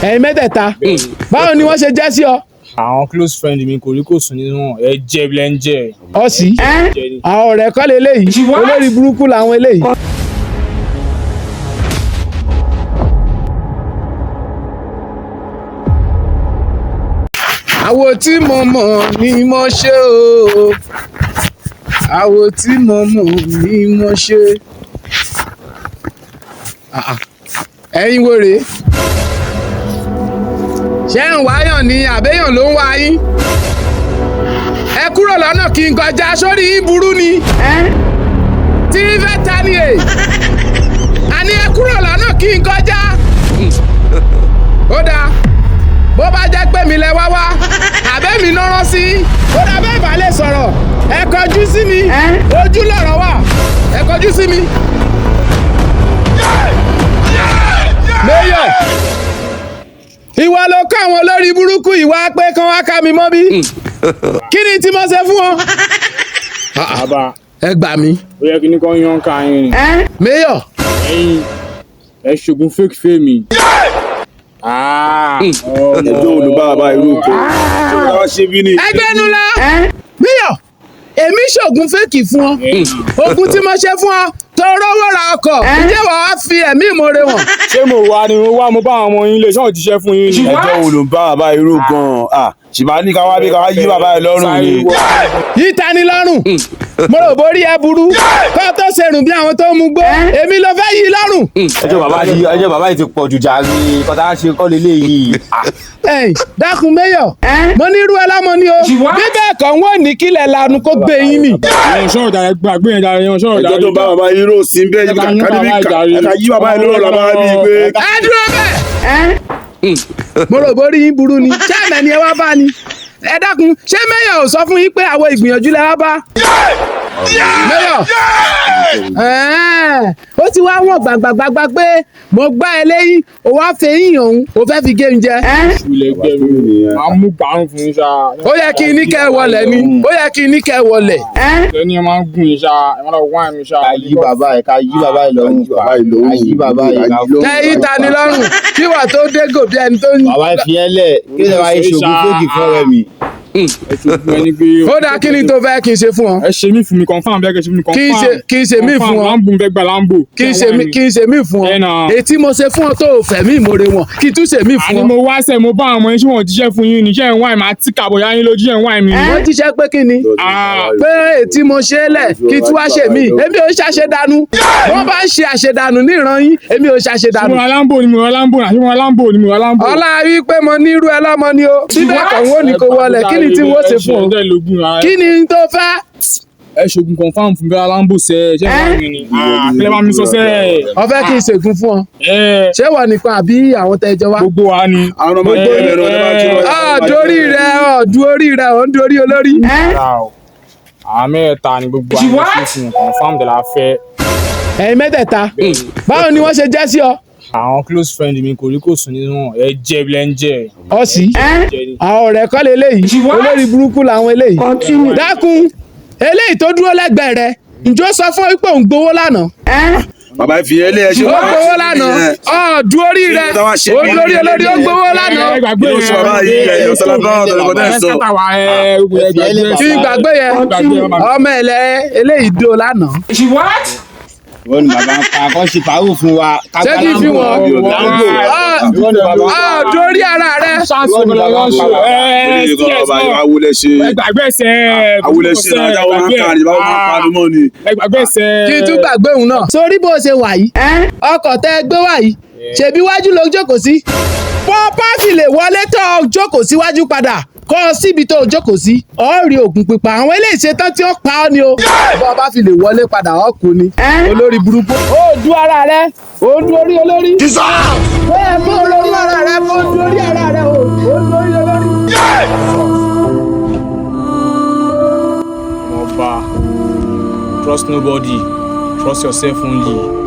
ẹ̀yin mẹ́tẹ̀ẹ̀ta báwo ni wọ́n ṣe jẹ́ sí ọ. àwọn close friend mi kò rí kò sùn nínú wọn ẹ jẹ bilẹ̀ ń jẹ. ọ̀sì àwọn ọ̀rẹ́ kọ́ leléyìí olórí burúkú làwọn eléyìí. àwo tí mo mọ̀ ni mo ṣe o àwo tí mo mọ̀ ni mo ṣe. ẹ̀yin wo rèé ṣé ń wáyàn ni àbẹ́yàn ló ń wá yín ẹ kúrò lọ́nà kí n kọjá sórí yín burú ni tí fẹ́ ta ni è àní ẹ kúrò lọ́nà kí n kọjá ó dáa bó bá jẹ́ pé mi lẹ wá wá àbẹ́ mi náà rán sí ó dáa bẹ́ẹ̀ bá lè sọ̀rọ̀ ẹ kọjú sí mi ojú lọ̀rọ̀ wà ẹ kọjú sí mi. Mayor ìwọ ló kọ́ àwọn olórí burúkú ìwà pé kán wá ká mi mọ́ bí kí ni tí mo ṣe fún wọn. bàbá ẹ gbà mí. ó yẹ kí ní kàn yan ká yín ni. Mayor ẹ̀yin ẹ ṣògùn fake fame. ẹjọ́ olùbáwá irú nǹkan ṣé ṣe bí ni. ẹgbẹ́ nu la Mayor èmi ṣògùn fẹ́ẹ̀kì fún ọ ogun tí mo ṣe fún ọ tó rówó ra ọkọ̀ ǹjẹ́ wàá fi ẹ̀mí ìmoore wọn. ṣé mo wà ni mo wá mo bá àwọn ọmọ yín lè ṣọ́ọ̀ jíṣẹ́ fún yín ni. ẹjọ́ olùbáwá irú gan-an ṣìbá ní káwá bí káwá yí bàbá ẹ lọ́rùn ni. yìí ta ni lọ́rùn mo rò borí ẹ burú kó tó ṣerùn bí àwọn tó ń mu gbó èmi ló fẹ́ yí lọ́rùn. ẹjọ́ bàbá yìí ti pọ̀ jù jàre kọ́tà ṣe kọ́ lélẹ̀ yìí. ẹ̀yin dákun Mayor mo ní irú ẹlọ́mọ ni o bí bẹ́ẹ̀ kàn wọ́n ní kílẹ̀ lanu kó gbé yín mì. ẹ̀yin sọ̀rọ̀ dàrẹ́ gbàgbé yẹn dàrẹ́ yẹn sọ̀rọ̀ dàrẹ́. ẹjọ́ tó bá bàbá yìí rò sí bẹ́ẹ̀ ẹ̀ka yí bàbá yìí lọ́rùn làbá bí gbé. ẹ dúró bẹ́ẹ̀ mo rò borí yín burú ni ṣé ẹ̀mẹ̀ ni ẹ wá bá ni ẹ dákun ṣé Mayor ò sọ fún yín pé àwọn ìgbìyànjú lẹ wá bá. Mayor ó ti wá wọ̀n gbàgbàgbàgbà pé mo gbá ẹ lẹ́yìn ó wá fẹ̀yìn òun ó fẹ́ fi gé mi jẹ. ìṣúlẹ̀ gbẹ̀mí máa mú gbàrún fún yín ṣá. ó yẹ kí n ní kẹ́ ẹ wọlé ni ó yẹ kí n ní kẹ́ ẹ wọlé. ẹni ẹ máa ń gùn yín ṣá ẹ máa lọ wá ẹ̀mí ṣá. ká yí bàbá ẹ ká yí bàbá ẹ lọ́rùn ká yí bàbá ẹ lọ́rùn. kẹ́ yí ta ni lọ́rùn kí wà tó dé gòbí ẹni tó ń. bàbá fi ẹ lẹ kí lè máa ṣògùn fóògì fún ọ̀rẹ́ mi. ó dáa kí ni tó fẹ́ kí n ṣe fún ọ. ẹ ṣe mí fún mi confam bẹ́ẹ̀ kẹ́ ṣe fún mi confam. kí n ṣe mí fún ọ. lambo bẹ́ẹ̀ gba lambo. kí n ṣe mí fún ọ. ètí mo ṣe fún ọ tó fẹ̀mí ìmoore wọn kí n tún ṣe mí fún ọ. àní mo wá sẹ́ mo bá àwọn ọmọ yín tí wọ́n jíṣẹ́ fún yín ní iṣẹ́ ìwọ̀n àìmọ̀ àti kàbọ̀yá yín lójú ẹ̀ ń wá ẹ̀mí. wọ́n jíṣẹ́ pé kí ni. pé ètí mo ṣe é lẹ̀ kí tí wàá ṣe mí èmi ò ṣàṣedànù wọ́n bá ń ṣe àṣedànù ní ìran yín èmi ò ṣàṣedànù. mo ra lambo ni mo ra lambo àti mo ra lambo ni mo ra lambo. ọlá wí pé mo ní irú ẹ lọ́mọ ni o bíbẹ̀ kàn wọ́n ní kò wọlé kí ni tí wọ́n ṣe fún ọ kí ni tó fẹ́. ẹ ṣògùn confam fún bẹ́ẹ̀ lambo sẹ́ ṣé wàá mi ni kílẹ̀ bá mi sọ sẹ́. ó fẹ́ kí n ṣègùn fún ọ ṣé wọ́n nìkan àbí àwọn tẹ́jọ wá. gbogbo wa ni. àwọn ọmọ ìgbẹ́ rẹ̀ lọ́dọ̀ bá jù lọ. dorí rẹ ọ̀dù orí rẹ ò ń dorí olórí. àwọn mẹ́ta ni gbogbo àwọn ẹ̀ṣin fún confam de la fẹ́. ẹ̀yin mẹ́tẹ̀ẹ̀ta báwo ni wọ́n ṣe jẹ́ sí ọ. àwọn close friend mi kò rí kò sùn nínú wọn ẹ jẹ bilẹ̀ ń jẹ. ọ̀sì àwọn ọ̀rẹ́ kọ́ leléyìí olórí burúkú làwọn eléyìí. dákun eléyìí tó dúró lẹ́gbẹ̀ẹ́ rẹ ǹjọ́ sọ fún pé òun gbowó lánàá. bàbá fi ẹ lé ẹ ṣe ó gbowó lánàá ọ̀ọ́dún orí rẹ olórí olórí ó gbowó lánàá. kí ló ṣe bàbá yìí ẹ yọ sọlá bá ọ̀dọ̀ lọ́kọ̀ náà sọ. kí gbàgbé yẹn ọmọ ẹ̀lẹ́ eléyìí dó lánàá. wọ́n ní bàbá kan ṣe pàrọ̀ fún wa. ṣé kí n fi wọn dórí ara rẹ. awolẹsẹ ajá wọn máa ń kárí báwọn máa ń panu mọ́ ni. kí n tún gbàgbé òun náà. sórí bó ṣe wà yìí ọkọ̀ tẹ́ gbé wà yìí ṣèbí wájú ló jókòó sí. pọ́pá fi lè wọlé tó jókòó síwájú padà kọ́ ọ síbi tó jókòó sí ọ̀ọ́rì ògùn pípa àwọn eléyìí ṣetán tí ó pa ọ́ ni o bọ́ bá fi lè wọlé padà ọkùn ni olórí burúkú. ó du ara rẹ ó du orí olórí. bẹ́ẹ̀ kó olórí ara rẹ kó du orí ara rẹ ó du orí olórí. Ọba, trust nobody, trust yourself only.